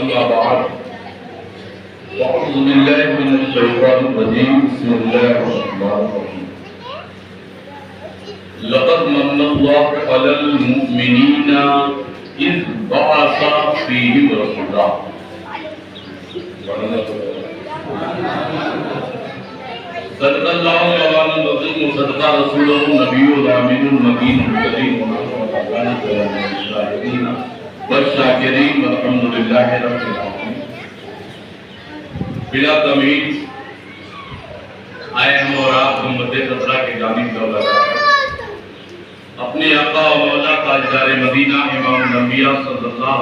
أما بعد أعوذ بالله من الشيطان الرجيم بسم الله الرحمن الرحيم لقد من الله على المؤمنين إذ بعث فيهم رسولا صدق الله مولانا العظيم وصدق رسوله النبي الأمين المكين الكريم والشاكرين والحمد لله رب العالمين. بلا تمہید آئے ہم اور آپ امت خطرہ کے جانب دولت اپنے آقا و مولا تاجدار مدینہ امام الانبیاء صلی اللہ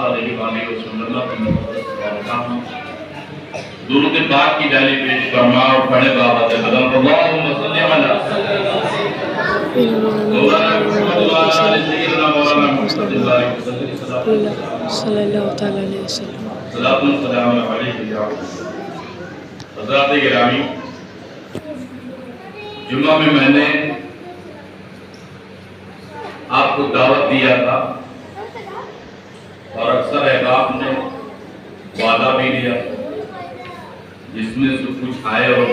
علیہ وآلہ وسلم درود پاک کی ڈالی پیش فرما اور پڑھے بابا دے قدم اللہم صلی علی مولانا محمد وعلی سیدنا مولانا محمد صلی اللہ تعالی علیہ وسلم. صلاۃ و سلام علیہ یا حضرات گرامی، جمعہ میں نے آپ کو دعوت دیا تھا اور اکثر احباب نے وعدہ بھی لیا جس میں سے کچھ آئے اور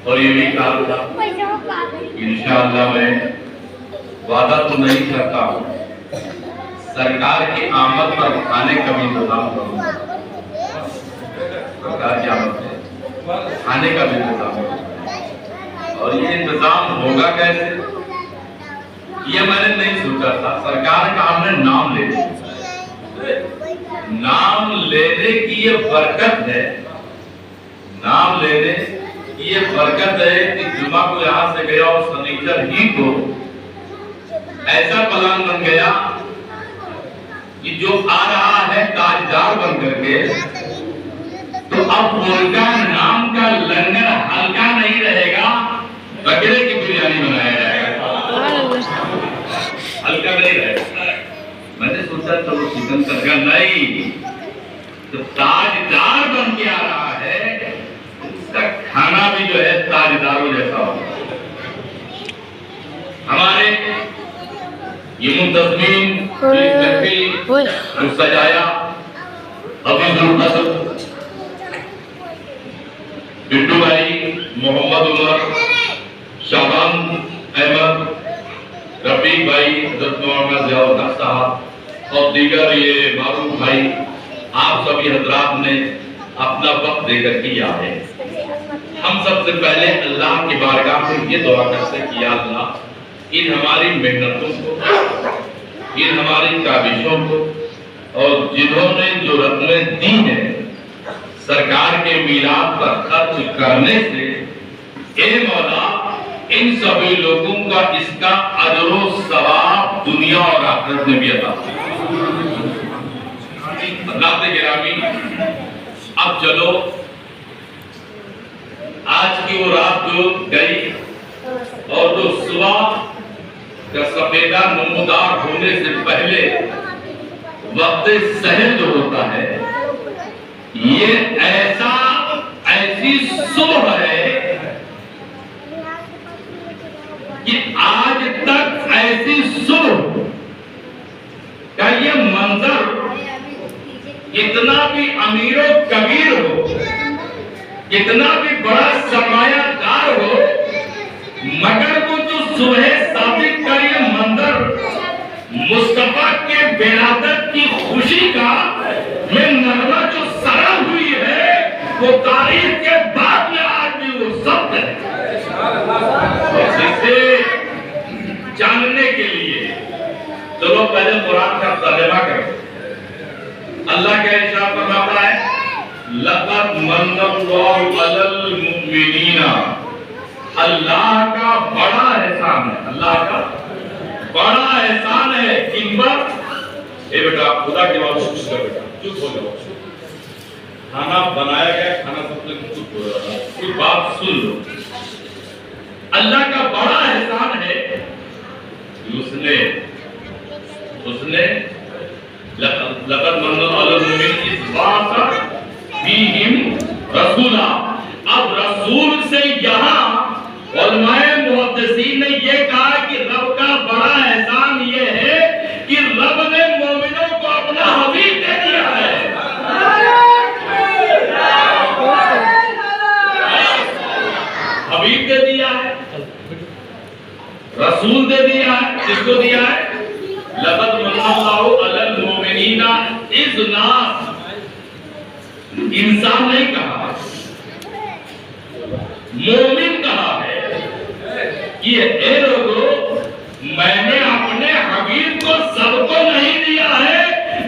اور یہ بھی کہا تھا انشاءاللہ میں وعدہ تو نہیں کرتا ہوں، سرکار کی آمد پر کھانے کا بھی انتظام کروں گا. سرکار کی آمد پر کھانے کا بھی انتظام کروں گا. اور یہ انتظام ہوگا کیسے یہ میں نے نہیں سوچا تھا. سرکار کا ہم نے نام لے لیا. نام لینے کی یہ برکت ہے، نام لینے کی یہ برکت ہے کہ جمعہ کو یہاں سے گیا اور سنیچر ہی کو ایسا پلان بن گیا کہ جو آ رہا ہے تاجدار بن کر کے، تو اب ملکہ نام کا لنگر ہلکا نہیں رہے گا، بکرے کی بریانی بنایا جائے گا، ہلکا نہیں رہے گا. میں نے سوچا چلو چکن سرکا نہیں، تو تاجدار بن کے آ رہا ہے، اس کا کھانا بھی جو ہے تاجداروں جیسا ہوگا. ہمارے یہ منتظمین محفل سجایا حفیظ القصر بٹو بھائی، محمد عمر، شابان احمد، رفیق بھائی، حضرت مولانا ضیاء الحق صاحب اور دیگر یہ معروف بھائی، آپ سبھی حضرات نے اپنا وقت دے کر کیا ہے. ہم سب سے پہلے اللہ کی بارگاہ سے یہ دعا کرتے ہیں کہ یا اللہ ان ہماری محنتوں کو، ان ہماری کاوشوں کو، اور جنہوں نے جو رقمیں دی ہیں سرکار کے میلاد پر خرچ کرنے سے، اے مولا ان سبھی لوگوں کا اس کا اجر و ثواب دنیا اور آخرت میں بھی عطا فرما. حضرات گرامی، اب چلو آج کی وہ رات جو گئی اور جو صبح کا سفیدہ نمودار ہونے سے پہلے وقت سحر جو ہوتا ہے، یہ ایسی صبح ہے کہ آج تک ایسی صبح کا یہ منظر کتنا بھی امیر و کبیر ہو، کتنا بھی بڑا سرمایہ دار ہو، مگر وہ جو صبح صادق کا یہ منظر مصطفیٰ کے ولادت کی خوشی کا یہ نغمہ جو سرا ہوئی ہے، وہ تاریخ کے بعد میں آج بھی وہ ضبط ہے. اسے جاننے کے لیے چلو پہلے قرآن کا ترجمہ کرو. اللہ کا ارشاد فرماتا ہے لقد من اللہ علی المؤمنین. اللہ کا بڑا احسان ہے، اللہ کا بڑا احسان ہے. کن پر؟ اے بیٹا خدا کے بات چپ کر، بیٹا چپ ہو جاؤ. کھانا بنایا گیا، کھانا سب سے چپ ہو رہا ہے، کوئی بات سن لو. اللہ کا بڑا احسان ہے اس نے لقد من اللہ علی المؤمنین اذ بعث فیہم رسولا. اب رسول سے یہاں علماء محدثین نے یہ کہا کہ رب کا بڑا احسان یہ ہے کہ رب نے مومنوں کو رسول دے دیا ہے. کس کو دیا ہے؟ لقد من اللہ علی المؤمنین اذ ناس. انسان نہیں کہا، مومن کہا ہے کہ اے لوگو میں نے اپنے حبیب کو سب کو نہیں دیا ہے،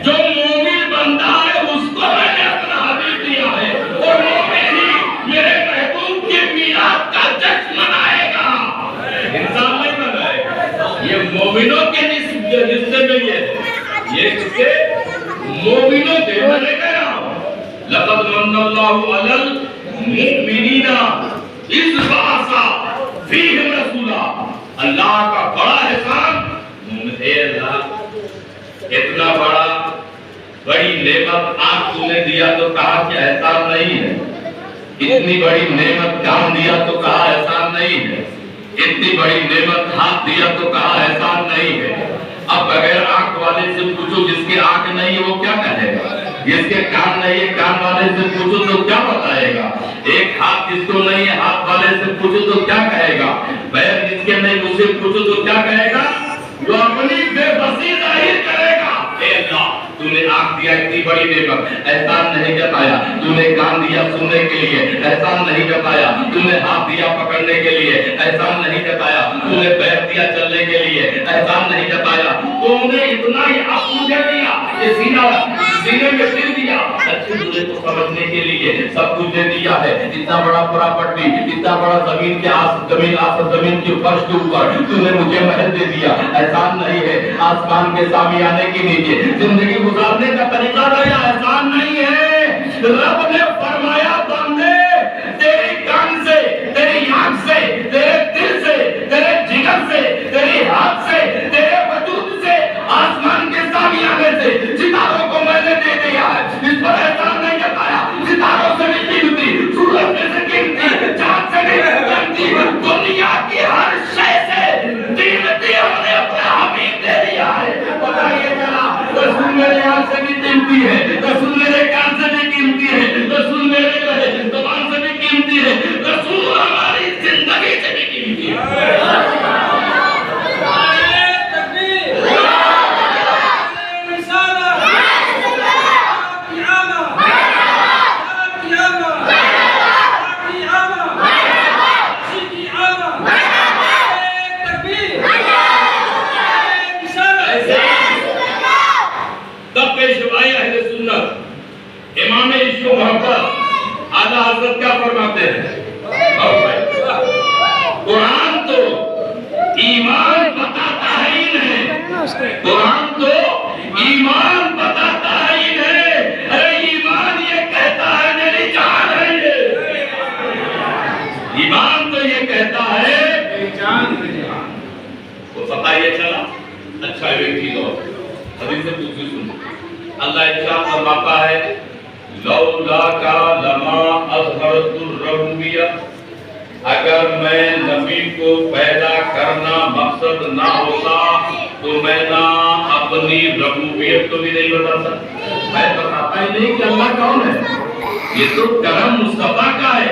جو مومن بندہ ہے اس کو میں نے اپنا حبیب دیا ہے، اور مومن ہی میرے محبوب کے میلاد کا جشن منائے گا. انسان نہیں منائے گا. یہ مومنوں کے حصے میں یہ کس کے؟ مومنوں کے. میں نے کہہ رہا ہوں لقد من اللہ علی المؤمنین اذ بعث فیہم رسولا. اللہ کا بڑا احسان اے اللہ، اتنا بڑی نعمت آپ کو نے دیا تو کہا کہ احسان نہیں ہے. اتنی بڑی نعمت کام دیا تو کہا احسان نہیں ہے. اتنی بڑی نعمت ہاتھ دیا تو کہا احسان نہیں ہے. اب بغیر آنکھ والے سے پوچھو جس کی آنکھ نہیں ہے وہ کیا کہے گا؟ جس کے کان نہیں ہے کان والے سے پوچھو تو کیا بتائے گا؟ ایک ہاتھ جس کو نہیں ہے ہاتھ والے سے پوچھو تو کیا کہے گا؟ پیر جس کے نہیں اسے پوچھو تو کیا کہے گا؟ جو اپنی بے بسی ظاہر کرے گا. اے اللہ تو نے آنکھ دیا اتنی بڑی نعمت، احسان نہیں جتایا. تو نے کان دیا سننے کے لیے، احسان نہیں جتایا. تو نے ہاتھ دیا پکڑنے کے لیے، احسان نہیں جتایا. تو نے پیر دیا چلنے کے لیے، احسان نہیں جتایا. تو نے اتنا ہی اب مجھے دیا، یہ سینے میں دل دیا اچھے برے کو سمجھنے کے لیے سب کچھ دے دیا ہے. اتنا بڑا پراپرٹی، اتنا بڑا زمین کے فرش کے اوپر تو نے مجھے محل دے دیا، احسان نہیں ہے. آسمان کے سامنے آنے کے نیچے زندگی گزارنے کا طریقہ رہا، احسان نہیں ہے. رب نے فرمایا بندے تیری کان سے، تیری آنکھ سے، تیرے دل سے، تیرے جگر سے، تیری ہاتھ سے، تیرے وجود سے، آسمان کے سامنے آنے سے ستاروں کو میں نے دے دیا ہے. اس پر احسان نہیں جتایا. ستاروں سے بھی قیمتی، سورج میں سے قیمتی، چاند سے بھی قیمتی، دنیا کی ہر شے سے قیمتی ہم نے اپنا حبیب دے دیا ہے. پتہ یہ چلا رسول میرے آنکھ سے بھی قیمتی ہے، رسول میرے کان سے بھی قیمتی ہے، رسول میرے زبان سے بھی قیمتی ہے، رسول ہماری زندگی سے بھی قیمتی ہے. امام عشق و محبت اعلیٰ حضرت کیا فرماتے ہیں؟ قرآن تو ایمان بتاتا ہے ہی نہیں، قرآن تو ایمان بتاتا ہے ہی نہیں. ارے ایمان یہ کہتا ہے میری جان ہے. یہ ایمان تو یہ کہتا ہے جان ہے. تو پتہ یہ چلا. اچھا ایک چیز اور حدیث سے دوسری سن. اللہ ارشاد فرماتا ہے لولا کا لما اظہرت الربوبیہ، اگر میں نبی کو پیدا کرنا مقصد نہ ہوتا تو میں نہ اپنی ربوبیت کو بھی نہیں بتاتا. میں بتاتا ہی نہیں کہ اللہ کون ہے. یہ تو کرم مصطفیٰ کا ہے.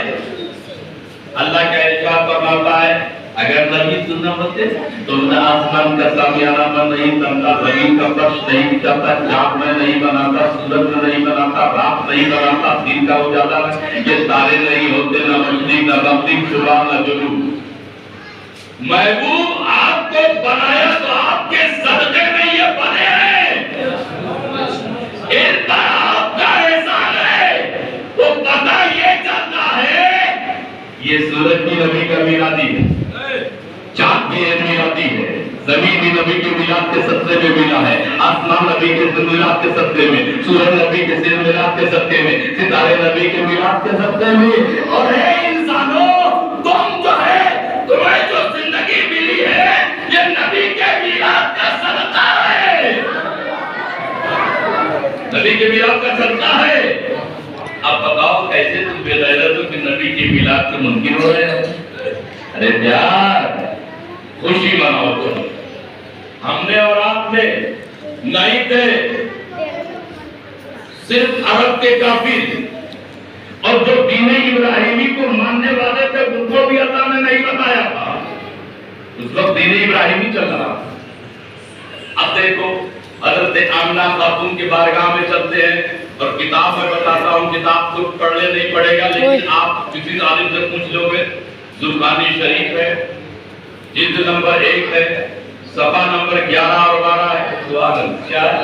اللہ کا ارشاد فرماتا ہے اگر نبی سننا ہوتے تو میں آسمان کا سامیانہ میں نہیں بنتا، زمین کا فرش نہیں بچھاتا، چاند میں نہیں بناتا، سورج میں نہیں بناتا، رات نہیں بناتا، دن کا اجالا میں یہ تارے نہیں ہوتے، نہ مشرق نہ مغرب، صبح نہ جنوب. محبوب آپ کو بنایا تو آپ کے صدقے میں یہ بنے ہیں. آپ کا احسان ہے. تو پتہ یہ چلتا ہے یہ سورج بھی نبی کا میلادی ہے، چاند بھی میلادی ہے، زمین بھی نبی کے میلاد کے صدقے میں ملا ہے، آسمان نبی کے میلاد کے صدقے میں، سورج نبی کے میلاد کے صدقے میں، ستارے نبی کے میلاد کے صدقے میں. اور اے انسانوں تم جو ہے تمہیں جو زندگی ملی ہے یہ نبی کے میلاد کا صدقہ ہے. نبی کے میلاد کا صدقہ ہے. اب بتاؤ کیسے تم بے غیرت ہو کہ نبی کے میلاد کے منکر ہو رہے ہو. ارے پیار خوشی مناؤ. تم ہم نے اور آپ نے نہیں تھے، صرف عرب کے کافر اور جو دین ابراہیمی کو ماننے والے تھے ان کو بھی اللہ نے نہیں بتایا تھا. اس وقت دین ابراہیمی چل رہا. اب دیکھو حضرت آمنہ خاتون کے بارگاہ میں چلتے ہیں اور کتاب میں بتاتا ہوں، کتاب کو پڑھنے نہیں پڑے گا لیکن آپ کسی عالم سے پوچھ لو گے. زرقانی شریف ہے، جلد نمبر 1 ہے، صفحہ نمبر 11 اور 12 ہے. سبحان اللہ. کیا ہے؟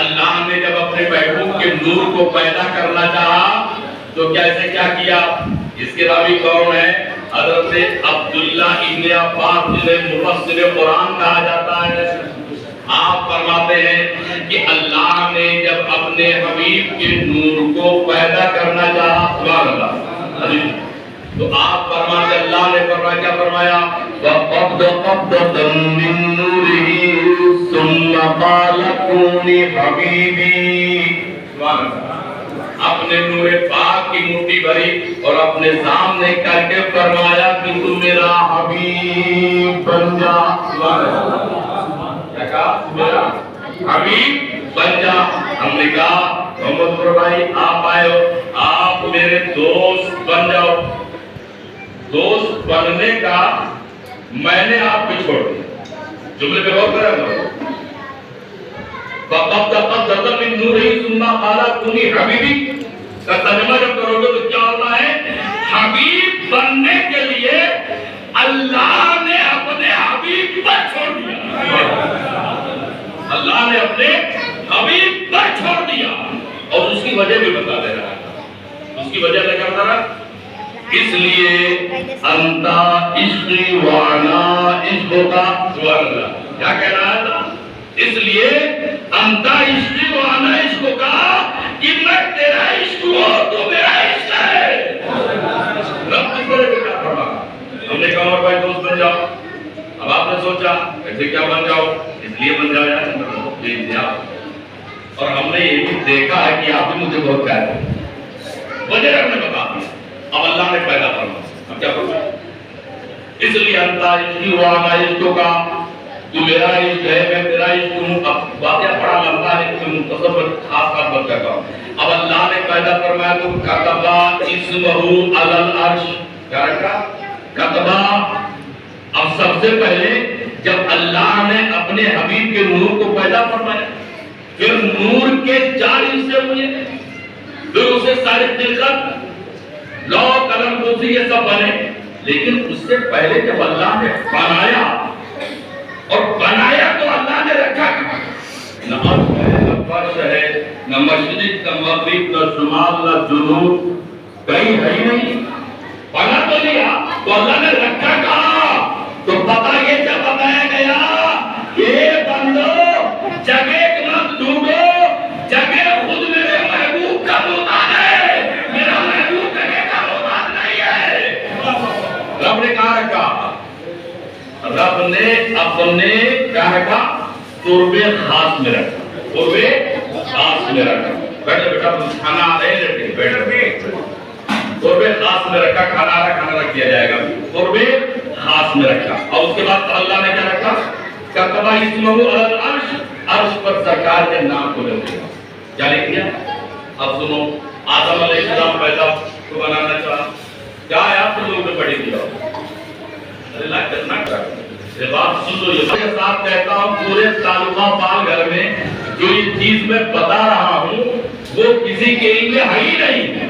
اللہ نے جب اپنے محبوب کے نور کو پیدا کرنا چاہا تو کیسے کیا کیا؟ اس کے راوی کون ہے؟ حضرت عبداللہ ابن عباس جنہیں مفسر قرآن کہا جاتا ہے. آپ فرماتے ہیں کہ اللہ نے جب اپنے حبیب کے نور کو پیدا کرنا چاہا، سبحان اللہ، تو آپ فرماتے اللہ نے فرمایا، کیا فرمایا؟ وَقَبْضَ قَبْضَةً مِّن نُّورِهِ ثُمَّ قَالَ كُونِ حَبِيبِي. سبحان اللہ. اپنے نور پاک کی مٹھی بھری اور اپنے سامنے کر کے فرمایا کہ تو میرا حبیب بن جا. سبحان اللہ. کیا کہا؟ میرا حبیب بن جا. ہم نے کہا محمد بھائی آپ آئے ہو، آپ میرے دوست بن جاؤ. دوست بننے کا میں نے آپ کو چھوڑ دیا. جملے پہ غور کریں گے. فَقَبْضَ مِن نُّورِهِ ثُمَّ قَالَ كُونِ حَبِيبِي کا ترجمہ جب کرو گے تو کیا ہوتا ہے؟ حبیب بننے کے لیے اللہ نے اپنے حبیب پر چھوڑ دیا. اللہ نے اپنے حبیب پر چھوڑ دیا اور اس کی وجہ بھی بتا دے رہا ہے. اس کی وجہ کیا بتا رہا ہے؟ اس لیے انتا عشقی وانا عشقا. سبحان اللہ. کیا کہہ رہا ہے؟ اس لیے انتا عشقی وانا عشقا کہ میں تیرا عشق ہوں تو میرا عشق ہے. رب کس طرح سے کیا فرما؟ ہم نے کہا عمر بھائی دوست بن جاؤ. اب آپ نے سوچا ایسے کیا بن جاؤ؟ اس لیے بن جاؤ یار اور ہم نے یہ بھی دیکھا ہے کہ آپ بھی مجھے بہت پیار ہے. وجہ ہم نے بتا دیا. اب اللہ نے پیدا فرما. اب کیا فرما؟ اس لیے انتا عشقی وانا عشقا، تو میرا عشق ہے میں تیرا عشق ہوں. اب واقعہ بڑا لمبا ہے کہ مختصر خاص بات بات کرتا ہوں. اب اللہ نے پیدا فرمایا تو کتبا اسمہ علی العرش. کیا رکھا؟ کتبا. اب سب سے پہلے جب اللہ نے اپنے حبیب کے نور کو پیدا فرمایا پھر نور کے 4 حصے ہوئے، پھر اسے سارے خلقت لو قلم کرسی یہ سب بنے. لیکن اس سے پہلے جب اللہ نے بنایا اور بنایا تو اللہ نے رکھا نہ عرش ہے نہ فرش ہے نہ مشرق نہ مغرب نہ شمال نہ جنوب، کہیں ہے ہی نہیں. بنا تو لیا تو اللہ نے رکھا کہاں؟ تو پتہ یہ کیا بتایا گیا کہ بندو جگہ مت ڈھونڈو، جگہ خود میرے محبوب کا محتاج ہے. میرا محبوب جگہ کا محتاج نہیں ہے. رب نے کہا رکھا، رب نے اپنے کیا رکھا؟ قرب خاص میں رکھا. قرب خاص میں رکھا. بیٹھے بیٹا کھانا آ رہے ہیں بیٹھے. قرب خاص میں رکھا. کھانا رکھ دیا جائے گا. قرب خاص میں رکھا. اور اس کے بعد اللہ نے کیا رکھا؟ کتبا اسمہ علی العرش. عرش پر سرکار کے نام کو لکھ دیا. کیا لکھ دیا؟ اب سنو، آدم علیہ السلام پیدا کو بنانا چاہا. کیا ہے آپ لوگوں نے پڑھی دیا؟ اللہ کتنا کرا. یہ بات سن لو. یہ کے ساتھ کہتا ہوں پورے تعلقہ پال گھر میں جو یہ چیز میں بتا رہا ہوں وہ کسی کے علم ہے ہی نہیں.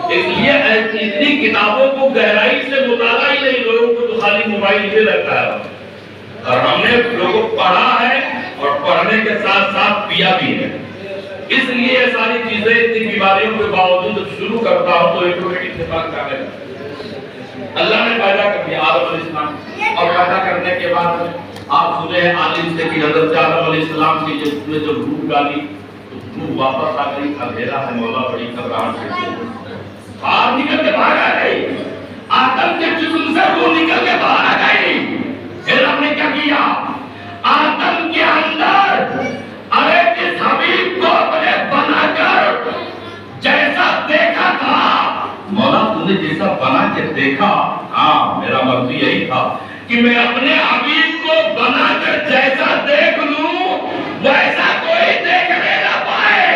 اس لیے اتنی کتابوں کو گہرائی سے مطالعہ ہی نہیں. لوگوں کو تو خالی موبائل پہ رہتا ہے اور ہم نے لوگوں کو پڑھا ہے اور پڑھنے کے ساتھ ساتھ پیا بھی ہے. اس لیے یہ ساری چیزیں اتنی بیماریوں کے باوجود شروع کرتا ہوں تو ایک اتفاق کر لیں. اللہ نے پیدا کر دیا آدم علیہ السلام اور پیدا کرنے کے بعد آپ سنے ہیں عالم سے کہ حضرت آدم علیہ السلام کی جب روح ڈالی تو روح واپس آ گئی. اندھیرا ہے مولا بڑی گھبراہٹ سے باہر نکل کے باہر آ گئی. آدم کے جسم سے روح نکل کے باہر آ گئی. پھر ہم نے کیا کیا؟ آدم کے اندر ارے جس حبیب کو اپنے بنا کر جیسا دیکھا تھا مولا تم نے جیسا بنا کے دیکھا، ہاں میرا مرضی یہی تھا کہ میں اپنے حبیب کو بنا کر جیسا دیکھ لوں ویسا کوئی دیکھنے نہ پائے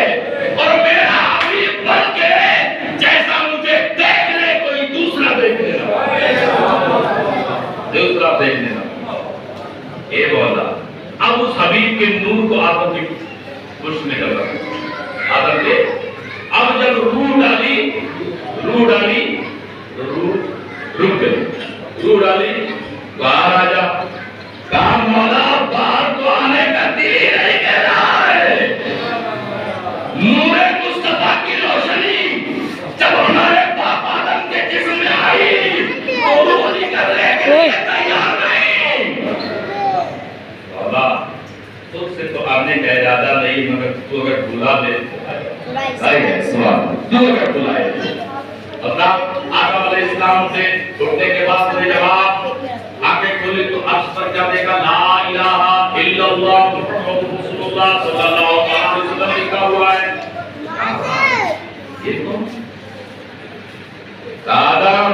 اور میرا حبیب بن کے جیسا مجھے دیکھ لے کوئی دوسرا دیکھنے نہ پائے. دوسرا اے مولا اب اس حبیب کے نور کو آدم کی خوش میں کر رہا آدم کے اب جب روح ڈالی تو روح رک گئی، روح ڈالی باہر آ جا، کہا مولا باہر تو آنے کا دل ہی نہیں کہہ رہا ہے، نور مصطفیٰ کی روشنی جب ہمارے باپ آدم کے جسم میں آئی تو روح نکلنے کے لیے تیار نہیں۔ مولا خود سے تو آنے کا ارادہ نہیں، مگر تو اگر بلا لے تو اگر بلائے آدم علیہ السلام سے اٹھنے کے بعد نے جواب آنکھیں کھولی تو عرش پر جب دیکھا لا الہ الا اللہ محمد رسول اللہ صلی اللہ علیہ وسلم لکھا ہوا ہے۔ یہ کون؟ آدم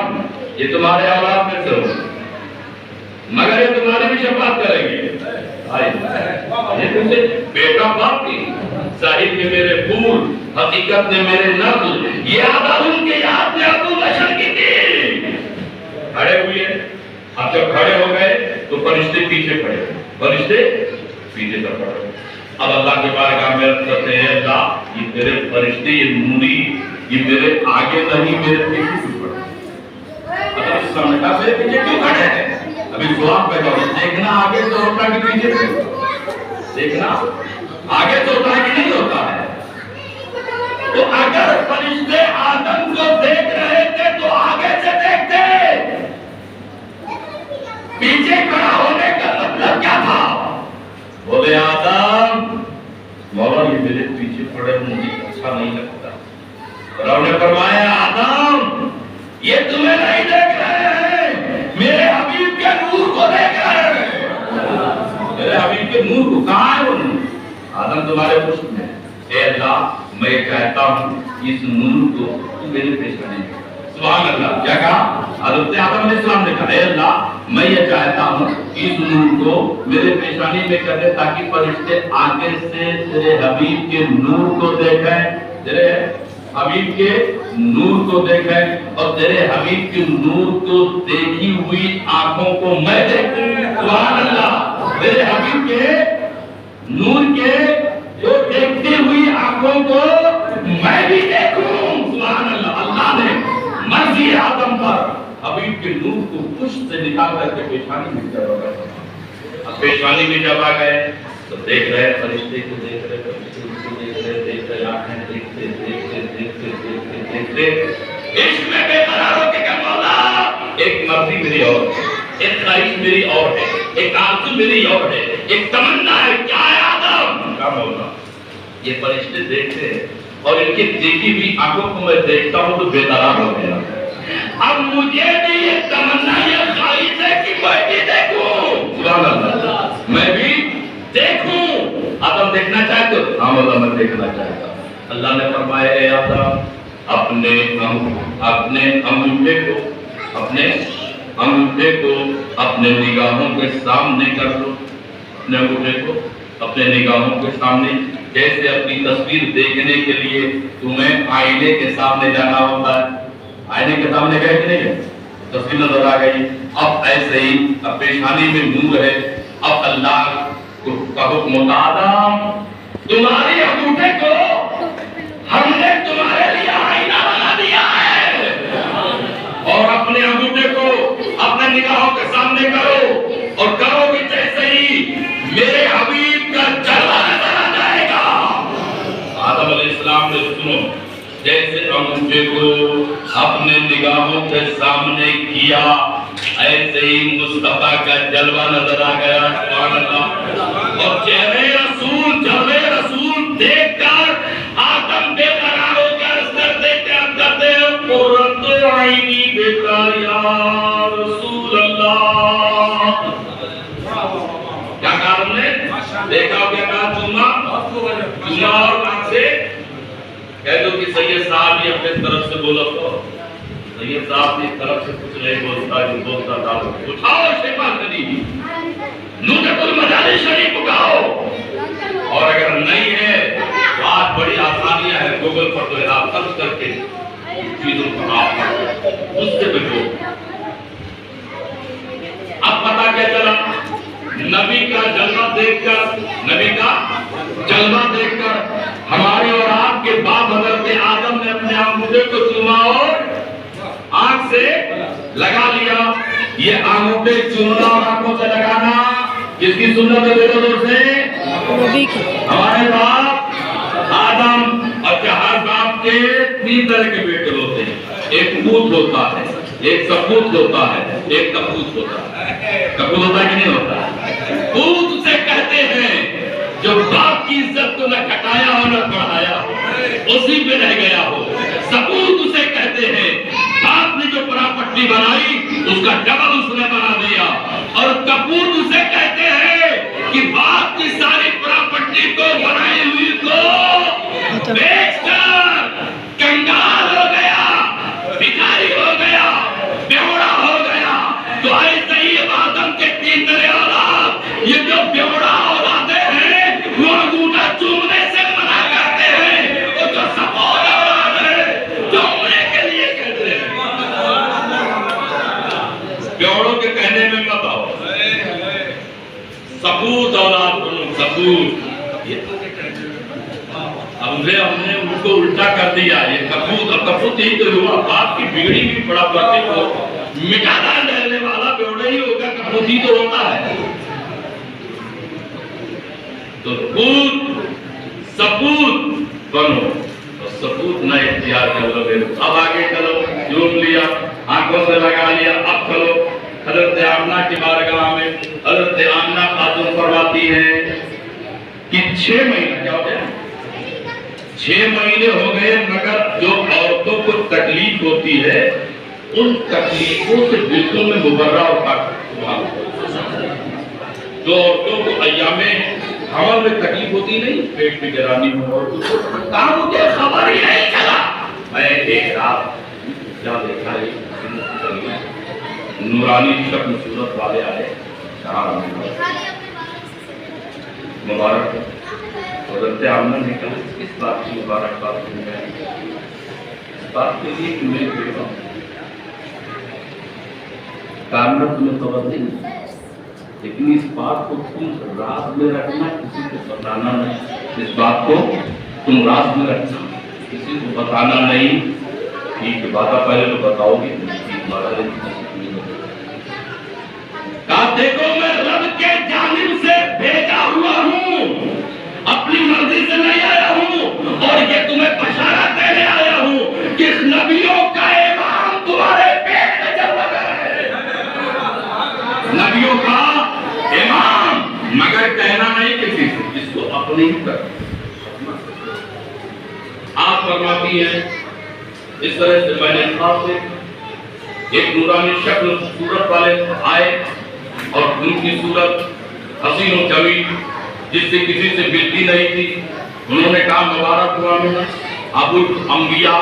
یہ تمہارے اولاد میں سے ہو مگر یہ تمہاری بھی شفاعت کریں گے۔ یہ تم سے بیٹا باپ کی ظاہر میں میرے پھول حقیقت میں میرے نقل، یہ آدم ان کے یاد میں ابو بشر کی تھی۔ کھڑے ہوئے اب جب کھڑے ہو گئے تو فرشتے پیچھے کھڑے، فرشتے پیچھے کر پڑے۔ اب اللہ کے بارگاہ میں عرض کرتے ہیں اللہ یہ میرے فرشتے یہ نوری یہ میرے آگے نہیں میرے پیچھے کیوں کھڑے؟ اللہ اس سامنے کہا میرے پیچھے کیوں کھڑے ہیں؟ ابھی سوال پیدا ہو دیکھنا آگے تو ہوتا ہے کہ پیچھے دیکھنا آگے تو ہوتا ہے کہ نہیں ہوتا ہے۔ تو اگر فرشتے آدم کو دیکھ رہے تھے تو آگے سے دیکھتے، پیچھے کھڑا ہونے کا مطلب کیا تھا؟ بولے آدم مولا یہ میرے پیچھے کھڑے مجھے اچھا نہیں لگتا۔ اور انہوں نے فرمایا آدم یہ تمہیں نہیں دیکھ رہے ہیں، میرے حبیب کے نور کو دیکھ رہے ہیں۔ میرے حبیب کے نور کو کہاں ہے وہ نور؟ آدم تمہارے پشت میں۔ اے اللہ میں کہتا ہوں اس نور کو میرے پیشانی میں۔ سبحان اللہ کیا کہا؟ حضرت آدم علیہ السلام نے کہا اے اللہ میں یہ چاہتا ہوں اس نور کو میرے پیشانی میں کر دے تاکہ فرشتے آگے سے تیرے حبیب کے نور کو دیکھیں، تیرے حبیب کے نور کو دیکھیں اور تیرے حبیب کے نور کو دیکھی ہوئی آنکھوں کو میں دیکھوں۔ سبحان اللہ میرے حبیب کے نور کے جو دیکھتی ہوئی آنکھوں کو میں بھی دیکھوں۔ سبحان اللہ اللہ نے مرضی آدم پر حبیب کے نور کو پشت سے نکال کر کے پیشانی میں جب آ گئے، اب پیشانی میں جب آ گئے تو دیکھ رہے فرشتے کو دیکھ رہے فرشتے کو دیکھ رہے آنکھیں دیکھتے عشق میں بے قرار ہو کے کہ مولا ایک مرضی میری اور ہے، ایک خواہش میری اور ہے، ایک آرزو میری اور ہے، ایک تمنا ہے، کیا ہے آدم؟ کیا مولا یہ فرشتے دیکھتے ہیں اور ان کی دیکھی ہوئی آنکھوں کو میں دیکھتا ہوں تو بے قرار ہو گیا۔ اب مجھے بھی یہ تمنا یہ خواہش ہے کہ میں بھی دیکھوں۔ سبحان اللہ میں بھی دیکھوں۔ آدم دیکھنا چاہتے ہو؟ ہاں مولا میں دیکھنا چاہتا ہوں۔ اللہ نے فرمایا اے آدم اپنے انگوٹھے کو اپنے نگاہوں کے سامنے کر دو، اپنے انگوٹھے کو اپنے نگاہوں کے سامنے، جیسے اپنی تصویر دیکھنے کے لیے تمہیں آئینے کے سامنے جانا ہوتا ہے۔ آئینے کے سامنے گئے کہ نہیں گئے؟ تصویر نظر آ گئی۔ اب ایسے ہی اب پیشانی میں نور ہے، اب اللہ کا حکم ہوتا آدم تمہاری انگوٹھے کو ہم نے تمہارے لیے آئینہ بنا دیا ہے، اور اپنے انگوٹھے کو اپنے نگاہوں کے سامنے کرو اور کرو کہ جیسے ہی میرے حبیب کا جلوہ نظر آ جائے گا۔ آدم علیہ السلام نے سنو جیسے انگوٹھے کو اپنے نگاہوں کے سامنے کیا ایسے ہی مصطفیٰ کا جلوہ نظر آ گیا۔ سبحان اللہ اور چہرے رسول جلوے رسول دیکھ کر آدم بے قرار ہو کر کرتے قرۃ عینی بیٹا یا رسول اللہ۔ کیا کہا ہم نے؟ دیکھا کیا کہا؟ چوما اور کہاں سے کہہ دو کہ سید صاحب ہی اپنے طرف سے بولا تو سید صاحب کی طرف سے کچھ نہیں بولتا جو بولتا تھا اٹھاؤ شفا شریف نکت المجالس شریف اٹھاؤ، اور اگر نہیں ہے بات بڑی آسانیاں ہے، گوگل پر تو آپ سرچ کر کے چیزوں کو آپ اس سے بچو۔ اب پتا کیا چلا دیکھ کر، نبی کا جلوہ دیکھ کر ہمارے اور آپ کے باپ حضرت آدم نے اپنے انگوٹھے کو چوما اور آنکھ سے لگا لیا. یہ انگوٹھے چومنا اور آنکھوں سے لگانا کس کی سنت ہے میرے دوست سے؟ نبی کی. ہمارے باپ آدم. اور ہر باپ کے 3 طرح کے بیٹے ہوتے ہیں. ایک پوت ہوتا ہے، ایک سپوت ہوتا ہے، ایک کپوت ہوتا ہے. کپوت ہوتا ہے کہ نہیں ہوتا؟ پوت اسے کہتے ہیں جو باپ کی عزت کو نہ گھٹایا ہو نہ بڑھایا ہو، اسی پہ رہ گیا ہو. سپوت اسے کہتے ہیں باپ نے جو پراپرٹی بنائی اس کا ڈبل اس نے بنا دیا. اور کپوت اسے کہتے ہیں کہ باپ کی ساری پراپرٹی کو بنائی ہوئی کو بیچ کر کنگال ہو گیا، بھکاری ہو گیا، بیوڑا ہو گیا. تو ایسے ہی آدم کے 3 طرح اولاد، یہ جو بیوڑا اولادیں ہیں وہ انگوٹھا چومنے سے منع کرتے ہیں. وہ جو سپوت اولاد ہے چومنے کے لیے کہتے ہیں. بیوڑوں کے کہنے میں مت آؤ. سپوت اولاد بنو، سپوت. ہم نے ان کو الٹا کر دیا. یہ کپوت. اب کپوت یہی تو ہوا، باپ کی بگڑی بھی بڑا پاتے کو مٹانا ڈالنے والا بیوڑا ہی ہوگا. کپوت ہی تو ہوتا ہے. تو پوت سپوت بنو، سپوت نہ اختیار کر لو. اب آگے چلو. چوم لیا، آنکھوں سے لگا لیا. اب چلو حضرت آمنہ کی بارگاہ میں. حضرت آمنہ خاتون فرماتی ہے کہ 6 مہینے کیا ہو گیا؟ 6 مہینے ہو گئے، مگر جو عورتوں کو تکلیف ہوتی ہے ان تکلیفوں سے بالکل میں مبرہ اور پاک. جو عورتوں کو ایام حمل میں تکلیف ہوتی نہیں، پیٹ میں گرانی ہو، کہاں مجھے خبر ہی نہیں چلا. میں ایک رات کیا دیکھا ہے، نورانی شکل صورت والے آئے. مبارک حضرت آمنہ نے کہا اس بات کی مبارکباد تم ہے، اس بات کے لیے کہ میں بیٹا ہوں. کامنا تمہیں خبر نہیں، لیکن اس بات کو تم راز میں رکھنا، کسی کو بتانا نہیں. اس بات کو تم راز میں رکھنا، کسی کو بتانا نہیں. ٹھیک ہے، بات پہلے تو بتاؤ گے. کہا دیکھو میں رب کے جانب سے بھیجا ہوا ہوں، اپنی مرضی سے نہیں آیا ہوں. اور یہ تمہیں بشارت دینے آیا ہوں کہ نبیوں کا امام تمہارے پیٹ میں چل رہا ہے. نبیوں کا امام، مگر کہنا نہیں کسی سے، اس کو اپنے ہی کر. آپ فرماتی ہیں اس طرح سے میں نے خواب سے ایک نورانی شکل صورت والے آئے اور ان کی صورت حسین و جمیل جس سے کسی سے ملتی نہیں تھی. انہوں نے کہا مبارک ہوا میں ابو الانبیاء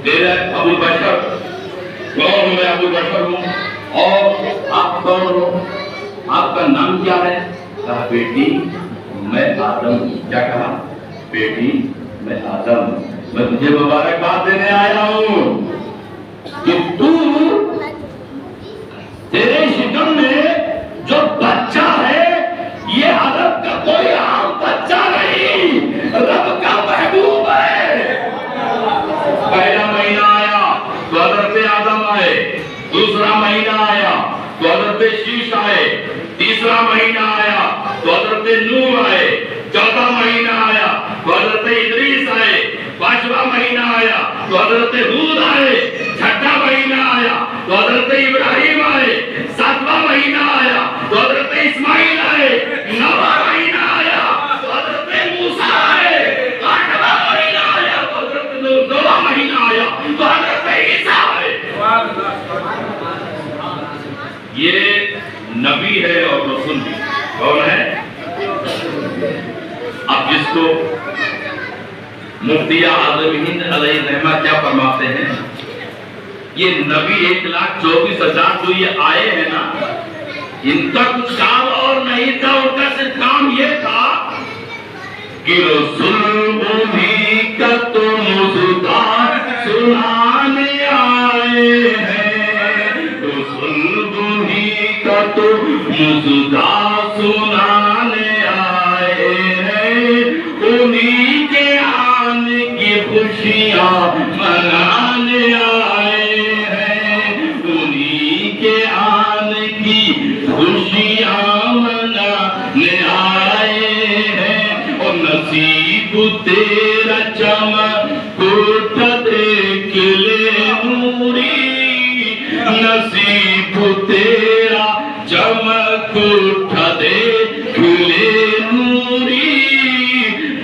تیرے ابو البشر. کون ہوں میں؟ ابو البشر ہوں. اور آپ کون ہو؟ آپ کا نام کیا ہے؟ کہا بیٹی میں آدم ہوں. کیا کہا؟ بیٹی میں آدم ہوں. میں تجھے مبارکباد دینے آیا ہوں کہ تو تیرے شکم میں جو بچہ ہے یہ عرب کا کوئی عام بچہ نہیں، رب کا محبوب ہے. پہلا مہینہ آیا تو حضرت آدم آئے، دوسرا مہینہ آیا تو حضرت شیش آئے، تیسرا مہینہ آیا تو حضرت نوح آئے، چوتھا مہینہ آیا تو حضرت ادریس آئے، پانچواں مہینہ آیا تو حضرت ہود آئے، چھٹا مہینہ آیا تو حضرت ابراہیم آئے، ساتواں مہینہ آیا تو حضرت اسماعیل آئے، نواں مہینہ آیا تو حضرت موسیٰ آئے، آٹھواں مہینہ آیا تو حضرت نواں مہینہ آیا تو حضرت عیسیٰ آئے. یہ نبی ہے اور رسول بھی. کون ہے؟ اب جس کو مفتی اعظم ہند علیہ الرحمہ کیا فرماتے ہیں، یہ نبی 1,24,000 جو یہ آئے ہیں نا، ان کا کچھ کام اور نہیں تھا. ان کا صرف کام یہ تھا کہ رسول انہی کا تو مزدہ سنانے آئے ہیں، رسول انہی کا تو مزدہ سنانے تیرا چمک اٹھا دیکھ لے نوری، نصیب تیرا چمک اٹھا دیکھ لے نوری،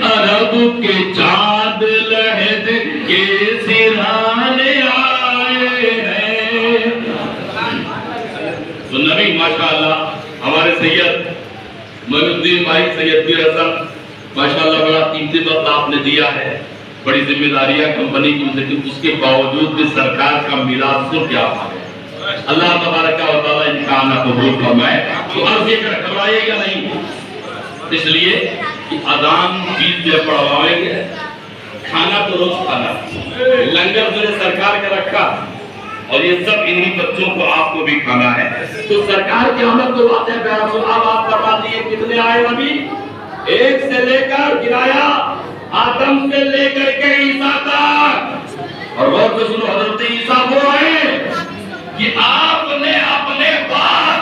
عرب کے چاند لہد کے سرانے آئے ہیں۔ تو نبی ماشاءاللہ ہمارے سید معین الدین بھائی سید پیر حسن ماشاءاللہ بڑا قیمتی وقت آپ نے دیا ہے، بڑی ذمہ داریاں کمپنی کی، لیکن اس کے باوجود بھی سرکار کا میراث سن کیا ہے۔ اللہ تبارک و تعالیٰ ان کا آنا قبول فرمائے۔ تو عرض یہ کر گھبرائے گا نہیں، اس لیے کہ اذان چیز پہ پڑھوائیں گے، کھانا تو روز کھانا، لنگر جو سرکار کا رکھا اور یہ سب انہی بچوں کو آپ کو بھی کھانا ہے۔ تو سرکار کی آمد تو بات ہے، اب آپ فرما دیے کتنے آئے نبی؟ ایک سے لے کر گرایا آدم سے لے کر کے عیسیٰ تک، اور غور سے سنو، حضرت عیسیٰ وہ آئے کہ آپ نے اپنے بعد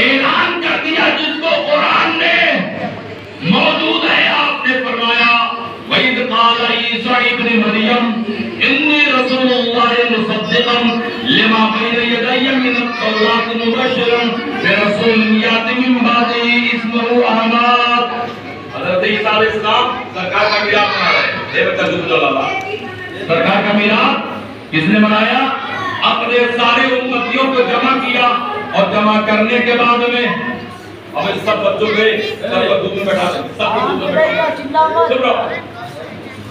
اعلان کر دیا جس کو قرآن نے موجود ہے۔ آپ نے فرمایا وَإِذْ قَالَ عِيسَىٰ ابْنُ مَرْيَمَ إِنِّي رَسُولُ اللَّهِ مُصَدِّقًا لِمَا بَيْنَ يَدَيَّ مِنَ التَّوْرَاةِ مُبَشِّرًا بِرَسُولٍ يَأْتِي مِن بَعْدِهِ اسْمُهُ أَحْمَدُ۔ حضرت عیسیٰ علیہ السلام سرکار کا میلاد منا رہے ہیں۔ اے بچہ ذکر اللہ، سرکار کا میلاد کس نے منایا؟ اپنے سارے امتیوں کو جمع کیا، اور جمع کرنے کے بعد میں اب سب بچوں کے سب کو دودھ میں بیٹھا دیں، سب کو دودھ میں بیٹھا دیں۔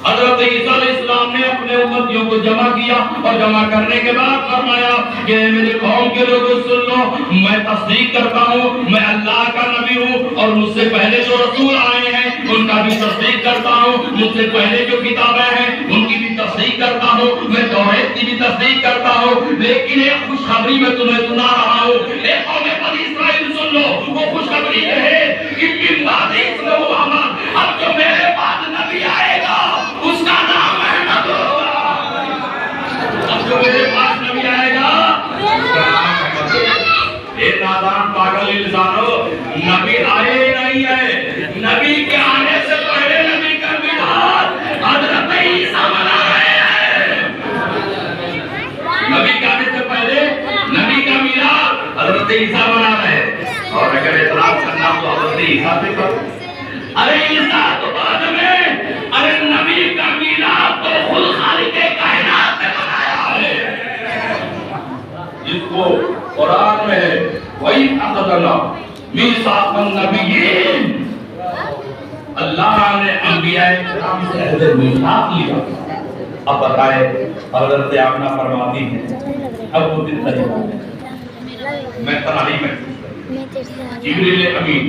حضرت عیسیٰ علیہ السلام نے اپنے امتیوں کو جمع کیا، اور جمع کرنے کے بعد فرمایا کہ میرے قوم کے لوگوں سن لو، میں تصدیق کرتا ہوں میں اللہ کا نبی ہوں، اور مجھ سے پہلے جو رسول آئے ہیں ان کا بھی تصدیق کرتا ہوں، مجھ سے پہلے جو کتابیں ہیں ان کی بھی تصدیق کرتا ہوں، میں توحید کی بھی تصدیق کرتا ہوں، لیکن ایک خوشخبری میں تمہیں سنا رہا ہوں۔ اے قوم بنی اسرائیل سن لو، وہ خوشخبری یہ ہے کہ من بعد اسمہ احمد، اب جو میرے بعد نبی آئے گا اس کا نام احمد ہوگا۔ اب جو میرے پاس نبی آئے گا اس کا نام احمد ہوگا۔ اے نادان پاگل انسانو، نبی آئے نہیں ہے، نبی کے آنے سے پہلے نبی کا میلاد حضرت عیسیٰ منا رہے ہیں۔ نبی کے آنے سے پہلے نبی کا میلاد حضرت عیسیٰ منا رہے ہیں، اور اگر اعتراف کرنا تو حضرت عیسیٰ سے کرو۔ ارے عیسیٰ تو بعد میں، ارے نبی کا میلاد تو خود خالق کائنات نے بنایا ہے، جس کو قرآن میں ہے وَإِذْ أَخَذْنَا مِيثَاقَ النَّبِيِّينَ، اللہ نے انبیاء کرام سے عہد میثاق لیا۔ اب بتائے حضرت آمنہ فرماتی ہیں اب وہ دن تجھے میں تنہائی میں جبریل امین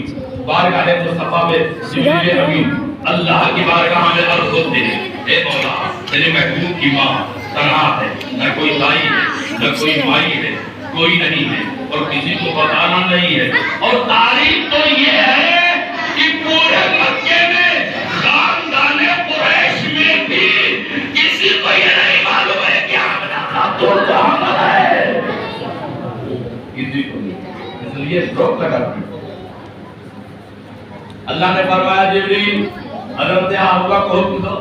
بارگاہ مصطفیٰ میں جبریل امین اللہ کی بارگاہ میں عرض ہوتے ہیں، اے مولا تیرے محبوب کی ماں تنہا ہے، نہ کوئی بھائی ہے نہ کوئی مائی ہے، کوئی نہیں ہے اور کسی کو بتانا نہیں ہے، اور تعریف تو یہ ہے کہ پورے مکے میں خاندان قریش میں بھی کسی کو یہ نہیں معلوم ہے کہ آمنہ تو محمد ہے، کسی کو نہیں، اس لیے روک لگاتی۔ اللہ نے فرمایا جبریل حضرت حوا کو حکم دو،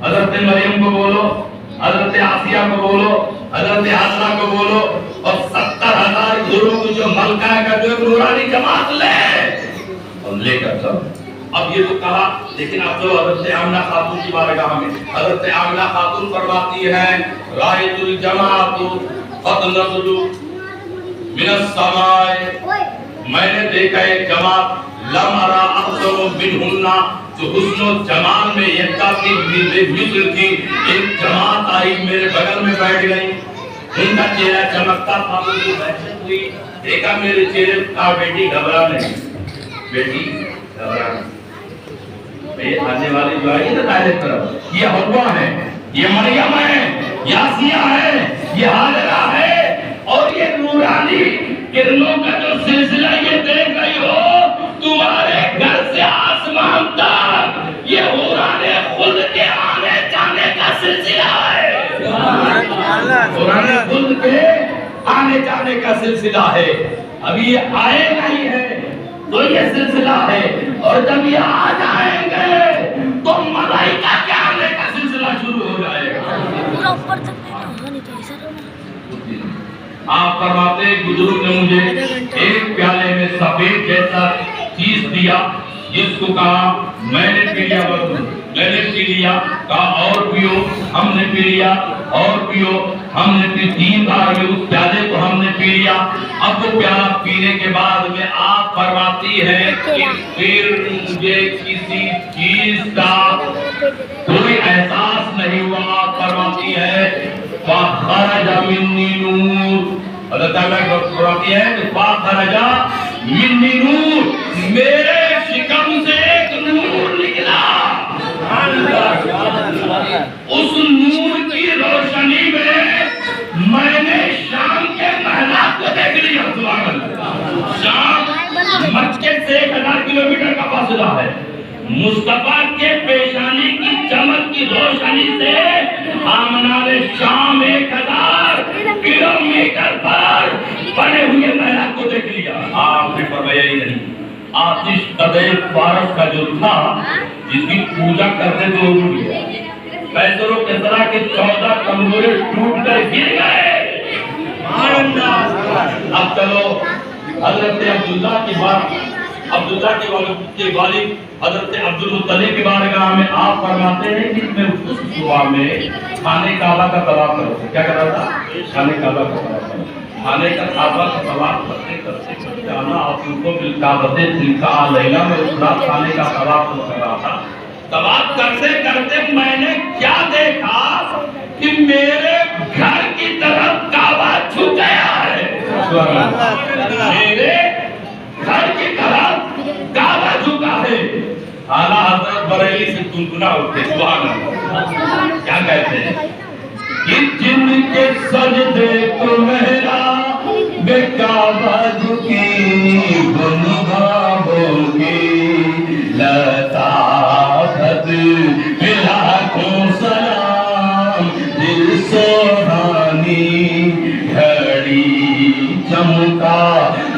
حضرت مریم کو بولو، حضرت آسیہ کو بولو، حضرت حسنہ کو بولو، اور 70,000 گھوڑوں کو جو ملکہ کا جو نورانی جماعت لے اور لے کر چلو۔ اب یہ تو کہا، لیکن اب تو حضرت آمنہ خاتون کی بارگاہ میں حضرت آمنہ خاتون فرماتی ہیں رائت الجماعت قد نزلوا من السماء، میں نے دیکھا ایک جماعت لم ارا احسن منہن، جو حسن و جمال میں یکتا کی مثل تھی، ایک جماعت آئی میرے بغل میں بیٹھ گئی، ان کا چہرہ چمکتا تھا، مجھے بحثت ہوئی، دیکھا میرے چہرے کا بیٹی گھبرا نہیں، بیٹی گھبرا نہیں، یہ آنے والی جو آئی نا دائرے طرف، یہ حوا ہے، یہ مریم ہے، یہ آسیہ ہے، یہ حاجرہ ہے، اور یہ نورانی کرنوں کا جو سلسلہ یہ دیکھ رہی ہو تمہارے گھر سے آسمان تک، یہ حوران خلد کے آنے جانے کا سلسلہ ہے، حوران خلد کے آنے جانے کا سلسلہ ہے۔ ابھی یہ آئے نہیں ہے تو یہ سلسلہ ہے، اور جب یہ آ جائیں گے تو ملائکہ آپ فرماتے ہیں بزرگ نے مجھے ایک پیالے میں سفید جیسا چیز دیا، جس کو کہا میں نے پی لیا، میں نے پی لیا، کہا اور پیو، ہم نے پی لیا، اور پیو، ہم نے پی، 3 بار یہ اس پیالے کو ہم نے پی لیا۔ اب وہ پیالہ پینے کے بعد میں آپ فرماتی ہے کہ پھر مجھے کسی چیز کا کوئی احساس نہیں ہوا۔ آپ فرماتی ہے فَخَرَجَ مِنِّي نُورٌ، حضرت عائشہ فرماتی ہے کہ فَخَرَجَ مِنِّي نُورٌ، میرے شکم سے ایک نور نکلا۔ اس نور کی روشنی میں نے شام کے محلات کو دیکھ لیا۔ شام مکے سے 1000 کلومیٹر کا فاصلہ ہے۔ مصطفیٰ کے پیشانی کی چمک کی روشنی سے آمنہ نے شام 1000 کلومیٹر پر بنے ہوئے محلات کو دیکھ لیا۔ آپ نے فرمایا ہی نہیں، آتش قدر فارس کا جو تھا، جس کی پوجا کرتے تھے وہ ٹوٹ گیا۔ کیسر و کسریٰ کے 14 کمزورے ٹوٹ کر گر گئے۔ اب چلو حضرت عبداللہ کی بات، عبداللہ کے والد حضرت عبدالمطلب کی بارگاہ میں آپ فرماتے ہیں کہ میں اس صبح میں خانہ کعبہ کا طواف کرتا، کیا کر رہا تھا؟ خانہ کعبہ کا طواف کرتا، خانہ کعبہ کا طواف کرتے کرتے جانا آپ کو بالکعبۃ تلک لیلہ میں اس رات خانہ کا طواف کر رہا تھا۔ طواف کرتے کرتے میں نے کیا دیکھا کہ میرے گھر کی طرف کعبہ جھک گیا ہے۔ میرے گھر کی طرف کعبہ جھکا ہے۔ اعلیٰ حضرت بریلی سے گنگنا اٹھتے، سبحان اللہ، کیا کہتے ہیں کہ جن کے سجدے کو محراب بے کعبہ جھکی، بن بابوں کی لطافت لاکھوں سلام، دل سوہانی گھڑی چمکا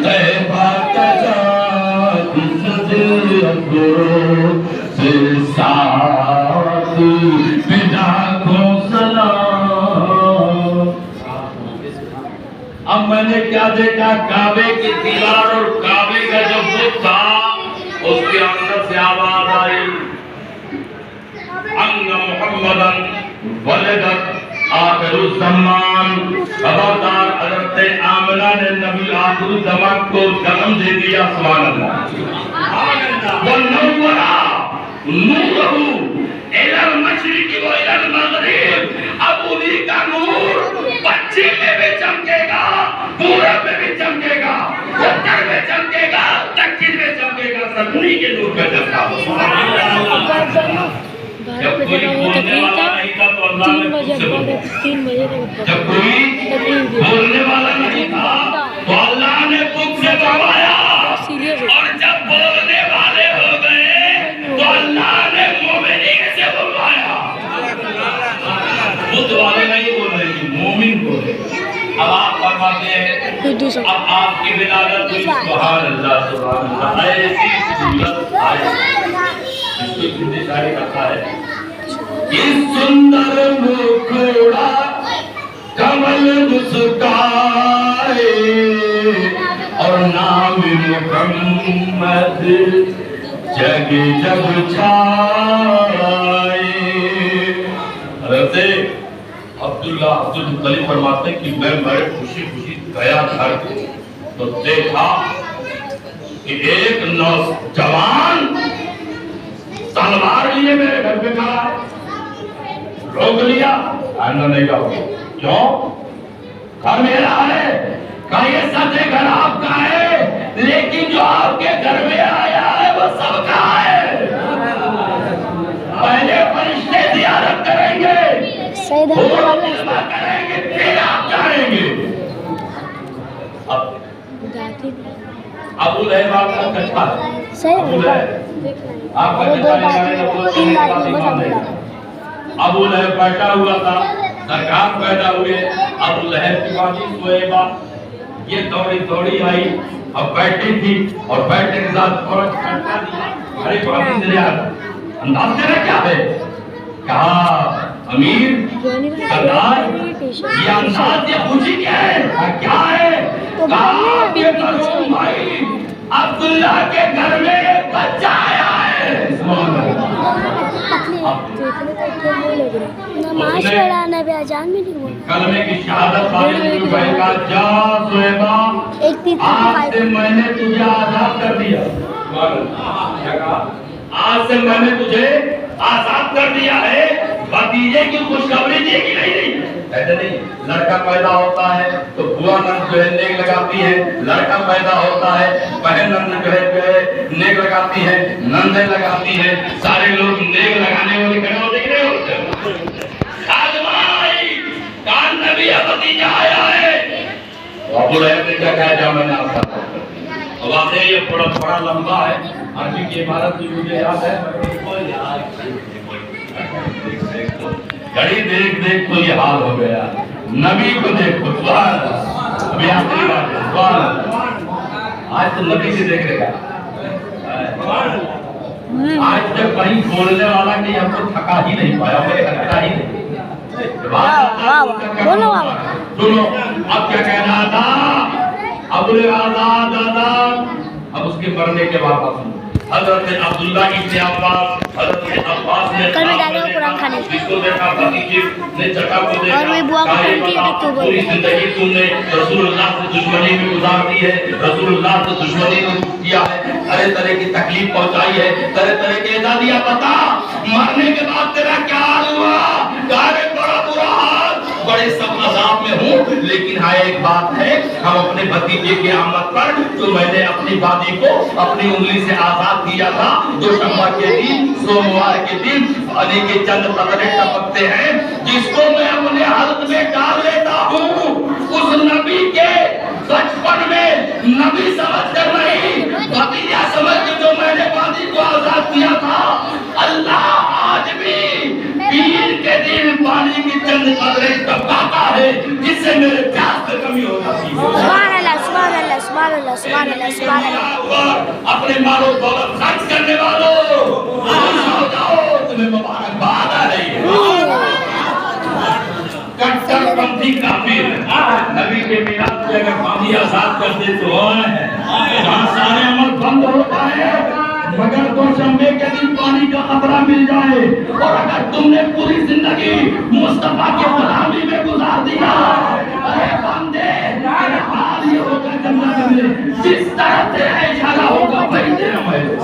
طیبہ کا چاند، دل افروز ساتھ لاکھوں سلام۔ اب میں نے کیا دیکھا؟ کعبے کی دیوار اور کعبے کا جو بت تھا اس کے اندر سے آواز آئی، ان محمدن ولدت آخر الزمان، خبردار حضرت آمنہ نے نبی آخر الزمان کو جنم دے دیا۔ سبحان اللہ۔ وَنَوَّرَ نُورَهُ إِلَى الْمَشْرِقِ وَإِلَى الْمَغْرِبِ، اب انہی کا نور پچھم میں بھی چمکے گا، پورب میں بھی چمکے گا، اتر میں چمکے گا، دکن میں چمکے گا، سب انہی کے نور کا چمکا۔ جب کوئی بولنے والا نہیں تھا تو اللہ نے خود سے بولا، جب کوئی بولنے والا نہیں تھا تو اللہ نے خود سے بلوایا، اور جب بولنے والے ہو گئے تو اللہ نے مومنین سے بلوایا۔ خود والے نہیں بول رہے کہ مومن بول رہے۔ اب آپ فرماتے ہیں اب آپ کی ولادت ہوئی، سبحان اللہ سبحان اللہ، ایسی صورت آئی جس کو ہندی شاعری کرتا ہے، اس سندر مکھڑا کمل مسکائے اور نام محمد جگ جگ چھائے۔ حضرت عبداللہ عبدالمطلب فرماتے ہیں کہ میں بڑے خوشی خوشی گیا گھر کو تو دیکھا کہ ایک نوجوان تلوار لیے میرے گھر پہ کھڑا ہے۔ روک لیا، آئندہ نہیں جاؤ گے۔ کیوں؟ گھر میرا ہے۔ کہا یہ سچ ہے گھر آپ کا ہے، لیکن جو آپ کے گھر میں آیا ہے وہ سب کا ہے۔ پہلے فرشتے زیارت کریں گے، کریں گے، پھر آپ جائیں گے۔ ابو لہب آپ کا چچا ہے، ابو لہب آپ کا چچا ہے۔ ابو لہب بیٹھا ہوا تھا، سرکار پیدا ہوئے، ابو لہب کی باجی سویبہ یہ دوڑی دوڑی آئی اور بیٹھی تھی، اور بیٹھے کے ساتھ تھوڑا چھٹکا دیا، ارے باجی سے لیا انداز تیرا کیا ہے؟ کہا امیر سردار یہ انداز یہ خوشی کیا ہے کیا ہے کہا آپ کے مرحوم بھائی عبداللہ کے گھر میں ایک بچہ آیا ہے نماز پڑھانا بھی اذان میں نہیں ہوا کلمے کی شہادت والے بھائی کا جا صہیبہ آج سے میں نے تجھے آزاد کر دیا آج سے میں نے تجھے آزاد کر دیا ہے بھتیجے کی خوشخبری دی کہ نہیں ایسے نہیں لڑکا پیدا ہوتا ہے تو بوا نند جو ہے نیک لگاتی ہے لڑکا پیدا ہوتا ہے بہن نند جو ہے نیک لگاتی ہے نندیں لگاتی ہے سارے لوگ نیک لگانے والے کھڑے ہوتے کہ نہیں ہوتے خادمائی کان نبی بھتیجا آیا ہے ابو لہب نے کیا کہا جا میں نے آپ کا واقعی یہ بڑا لمبا ہے عربی کی عبارت بھی مجھے یاد ہے گھڑی دیکھ دیکھ تو یہ حال ہو گیا نبی کو دیکھو سبحان اللہ ابھی آخری بات ہے سبحان اللہ آج تو نبی سے دیکھ رہے گا آج تک کہیں بولنے والا کہ ہم کو تھکا ہی نہیں پایا ہمیں تھکا ہی نہیں سنو اب کیا کہنا تھا ابو آزاد آزاد اب اس کے مرنے کے بعد سنو حضرت عبداللہ ابن عباس حضرت عباس نے جس کو دیکھا بھتیجے نے چٹا کو دیکھا پوری زندگی تم نے رسول اللہ سے دشمنی میں گزار دی ہے رسول اللہ سے دشمنی میں کیا ہے طرح طرح کی تکلیف پہنچائی ہے طرح طرح کے اعزازیہ بتا مرنے کے بعد تیرا کیا حال ہوا گارے بڑا برا حال بڑے سب عذاب میں ہوں لیکن ہاں ایک بات ہے ہم اپنے بھتیجے کی آمد پر جو میں نے اپنی بادی کو اپنی انگلی سے آزاد کیا تھا دوشمبر کے دن سوموار کے دن پانی کے چند قطرے ٹپکتے ہیں جس کو میں اپنے حلق میں ڈال لیتا ہوں اس نبی کے بچپن میں نبی سمجھ کر نہیں بھتیجا سمجھ کے جو میں نے بادی کو آزاد کیا تھا اللہ آج بھی پیر کے دن پانی کی چند قطرے ٹپکاتا ہے جس سے میرے پیاس میں کمی ہو جاتی ہے سبحان اللہ سبحان اللہ سبحان اللہ سبحان اللہ سبحان اللہ اپنے مال و دولت خرچ کرنے والوں آ جاؤ تمہیں مبارکباد آ رہی ہے کٹر پنتھی کافر نبی کے میلاد سے اگر پانی آزاد کر دے تو جہاں سارے عمل بند ہوتا ہے مگر دوشنبے کے دن پانی کا خطرہ مل جائے اور اگر تم نے پوری زندگی مصطفیٰ کے غلامی میں گزار دیا اے بندے تیرے حال یہ ہوگا جنت میں جس طرح تیرا اشارہ ہوگا وہی تیرا محل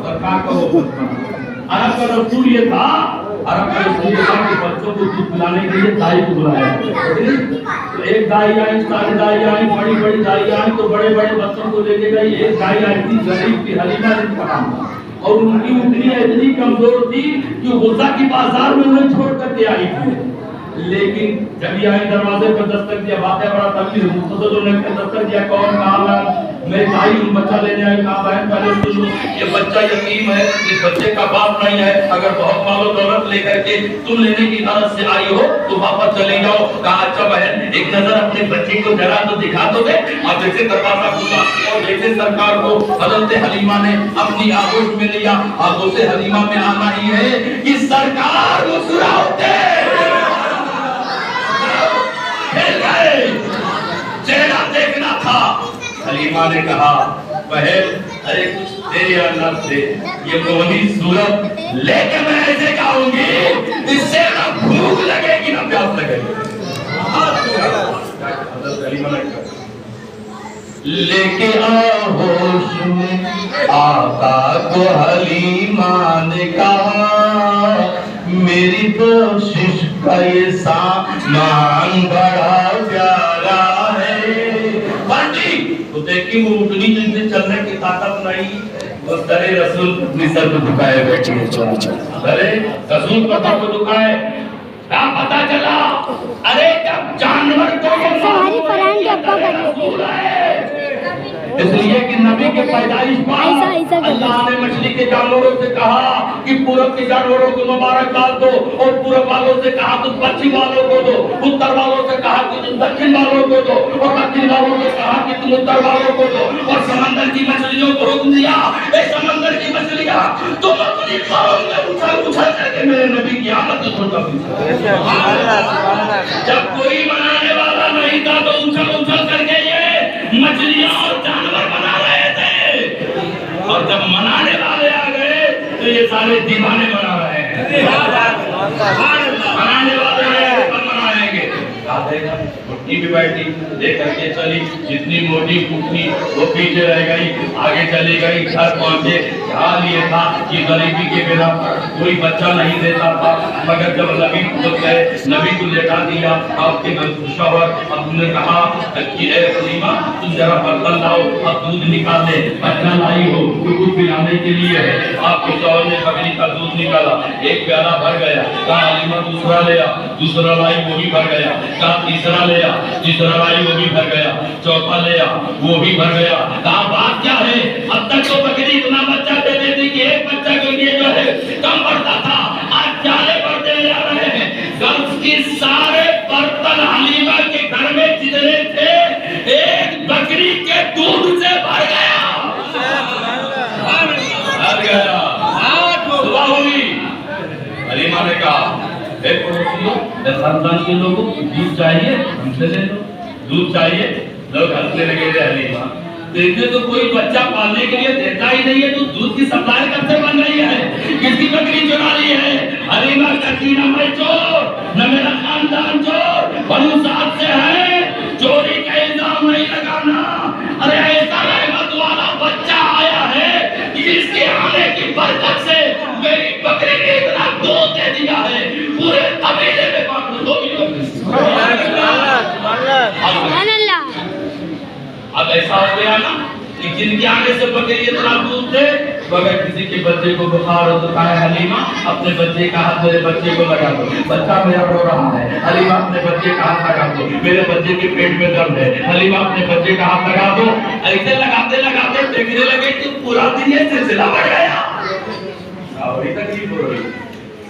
سرکار کا وہ عرب کا رسول یہ تھا عرب کا رسول یہ تھا کہ بچوں کو دودھ پلانے کے لیے دائی کو بلایا تو ایک دائی آئی سارے دائی آئی بڑی بڑی دائی آئی تو بڑے بڑے بچوں کو لے کے گئی ایک دائی آئی تھی غریب کی حلیمہ بنت قاسم اور ان کی اٹھنی اتنی کمزور تھی کہ غزہ کی بازار میں انہیں چھوڑ کر کے آئی تھی لیکن جب یہ آئی دروازے پر دستک دیا واقعہ بڑا طویل ہے مختصر نے دستک دیا کون کہا میں بھائی ہوں بچہ لینے آئی کہا بہن پہلے سن لو یہ بچہ یتیم ہے اس بچے کا باپ نہیں ہے اگر بہت مال و دولت لے کر کے تم لینے کی غرض سے آئی ہو تو واپس چلے جاؤ کہا اچھا بہن ایک نظر اپنے بچے کو ذرا تو دکھا دو گے اور جیسے دروازہ کھلا اور جیسے سرکار کو حضرت حلیمہ نے اپنی آغوش میں لیا آغوش حلیمہ میں آنا ہی ہے کہ سرکار مسکراتے چہرہ دیکھنا تھا حلیمہ نے کہا بہن ارے کچھ تیری اللہ سے یہ موہنی صورت لے کے میں ایسے کہوں گی اس سے نہ بھوک لگے گی نہ پیاس لگے گی لے کے آغوش میں آقا کو حلیمہ نے کہا میری کوشش کا یہ سامان بڑا پیارا ہے بانٹی تو دیکھی وہ اٹھنی جن سے چلنے کی طاقت نہیں وہ سرے رسول اپنی سر کو دکھائے بیٹھے سرے رسول کو سر کو دکھائے کیا پتا چلا ارے جب جانور کو یہ ہماری فرحان کے ابا کر لیتے اس لیے کہ نبی کے پیدائش پر اللہ نے مچھلی کے جانوروں سے کہا کہ پورب کے جانوروں کو مبارکباد دو اور پورب والوں سے کہا تو پچھم والوں کو دو اتر والوں سے کہا کہ تم دکن والوں کو دو اور دکن والوں سے کہا کہ تم اتر والوں کو دو اور سمندر کی مچھلیوں کو حکم دیا اے سمندر کی مچھلی دیا تم اپنی قوم میں اچھل اچھل کر کے میرے نبی کی آمد کو جب کوئی منانے والا نہیں تھا تو اچھل اچھل کر کے یہ مچھلیاں اور جانور بنا رہے تھے، اور جب منانے والے آ گئے تو یہ سارے دیوانے بنا رہے ہیں۔ منانے والے منائیں گے، گھٹنی بھی بیٹھی دیکھ کر کے چلی، جتنی موٹی گھٹنی وہ پیچھے رہ گئی، آگے چلی گئی، گھر پہنچے، حال یہ تھا کہ غریبی کے بنا پر کوئی بچہ نہیں دیتا تھا، مگر جب نبی کو گئے، نبی کو لٹا دیا، آپ کے شوہر اب نے کہا کہ اے حلیمہ تم ذرا برتن لاؤ، اب دودھ نکال لے، بچہ لائی ہو دودھ پلانے کے لیے ہے۔ آپ کے شوہر نے بکری کا دودھ نکالا، ایک پیالہ بھر گیا، کہا حلیمہ دوسرا لیا، دوسرا لائی وہ بھی بھر گیا، کہا تیسرا لیا، تیسرا لائی وہ بھی بھر گیا، چوتھا لیا وہ بھی بھر گیا، کہا بات کیا ہے؟ اب تک تو بکری اتنا بچہ دے دیتی کہ ایک بچہ کے لیے جو ہے کم پڑتا تھا، آج چارے بڑھتے جا رہے ہیں۔ غرض کی سارے برتن حلیمہ کے گھر میں جتنے تھے ایک بکری کے دودھ سے بھر گیا، بھر گیا۔ صبح ہوئی، حلیمہ نے کہا اے پڑوسیوں، اے خاندان کے لوگوں، دودھ چاہیے ہم سے لے لو، دودھ چاہیے، لوگ ہنسنے لگے تھے۔ حلیمہ دیکھتے تو کوئی بچہ پالنے کے لیے دیتا ہی نہیں ہے، تو دودھ کی سپلائی کب سے بن رہی ہے؟ کس کی بکری چرا لی ہے؟ حلیمہ کہتی نہ میں چور، نہ میرا خاندان چور، بنو سعد سے ہے، چوری کا الزام نہیں لگانا۔ ارے ایسا رحمت والا بچہ آیا ہے کہ اس کے آنے کی برکت سے میری بکری نے اتنا دودھ دے دیا ہے، پورے قبیلے میں بانٹ دو۔ سبحان اللہ۔ اب ایسا ہو گیا نا کہ جن کے آنے سے بکری اتنا دودھ دے، تو اگر کسی کے بچے کو بخار ہو تو کہا ہے حلیمہ اپنے بچے کا ہاتھ میرے بچے کو لگا دو، بچہ میرا رو رہا ہے، حلیمہ اپنے بچے کا ہاتھ لگا دو، میرے بچے کے پیٹ میں درد ہے، حلیمہ اپنے بچے کا ہاتھ لگا دو۔ ایسے لگاتے لگاتے دیکھنے لگے کہ پورا دن یہ سلسلہ بڑھ گیا، بڑی تکلیف ہو رہی۔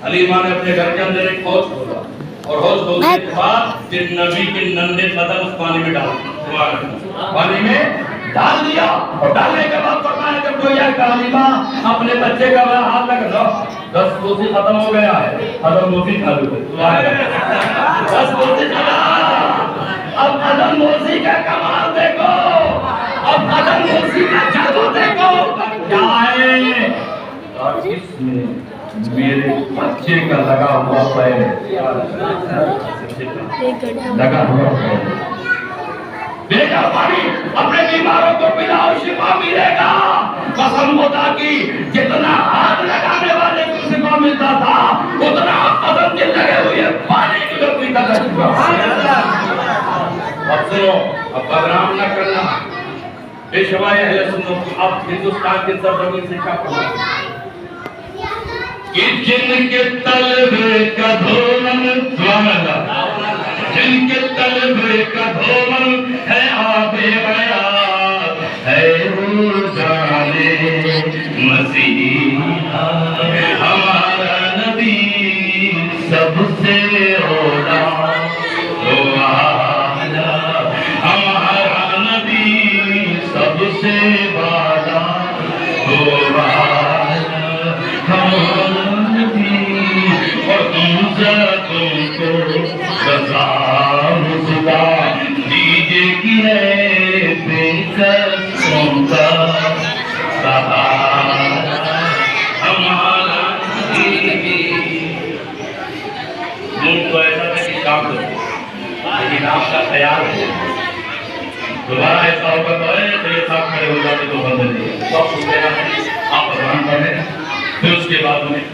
حلیمہ نے اپنے گھر کے اندر ایک حوض کھولا، اور حوض کھولنے کے بعد پھر نبی کے ننھے قدم اس پانی میں ڈال دیا، پانی میں ڈال دیا، اور ڈالنے کے بعد فرمایا جب کوئی آئے کہ حلیمہ اپنے بچے کا ہاتھ لگا دو، 10 کوسی ختم ہو گیا ہے، ختم موسی چالو ہے، 10 کوسی ختم۔ اب ختم موسی کا کمال دیکھو، اب ختم موسی کا جادو دیکھو، کیا ہے؟ اور اس میں میرے بچے کا لگا ہوا پیر، لگا ہوا پیر، بیٹا پانی اپنے بیماروں کو پلاؤ شفا ملے گا۔ قسم خدا کی جتنا ہاتھ لگانے والے کو شفا ملتا تھا اتنا قدم دل لگے ہوئے پانی کی جو پیتا تھا۔ اب سنو، اب بدنام نہ کرنا، پیشوائے اہل سنت اب ہندوستان کے سرزمین سے کیا پڑھا کہ جن کے طلبے کا دھومن، سبحان اللہ، جن کے طلبے کا دھومن ہے آب حیات، ہے روزان مسیحا، ہمارا نبی سب سے اولا، ہمارا نبی سب سے بالا، اور تم کو سزا مزدہ دیجے کی ہے بے قصوں کا سہارا ہمارا نبی۔ ملک تو ایسا تھا کہ کام دو، لیکن آپ کا خیال ہے دوبارہ ایسا ہوگا تو یہ صاحب کھڑے ہو جاتے تو بند نہیں، سب سن لینا ہے، آپ اذان پڑھیں، پھر اس کے بعد میں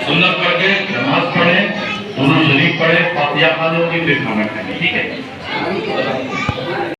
سنت پڑھ کے نماز پڑھیں، درود شریف پڑھیں، فاتحہ پڑھیں، پھر کھانا کھائیں، ٹھیک ہے؟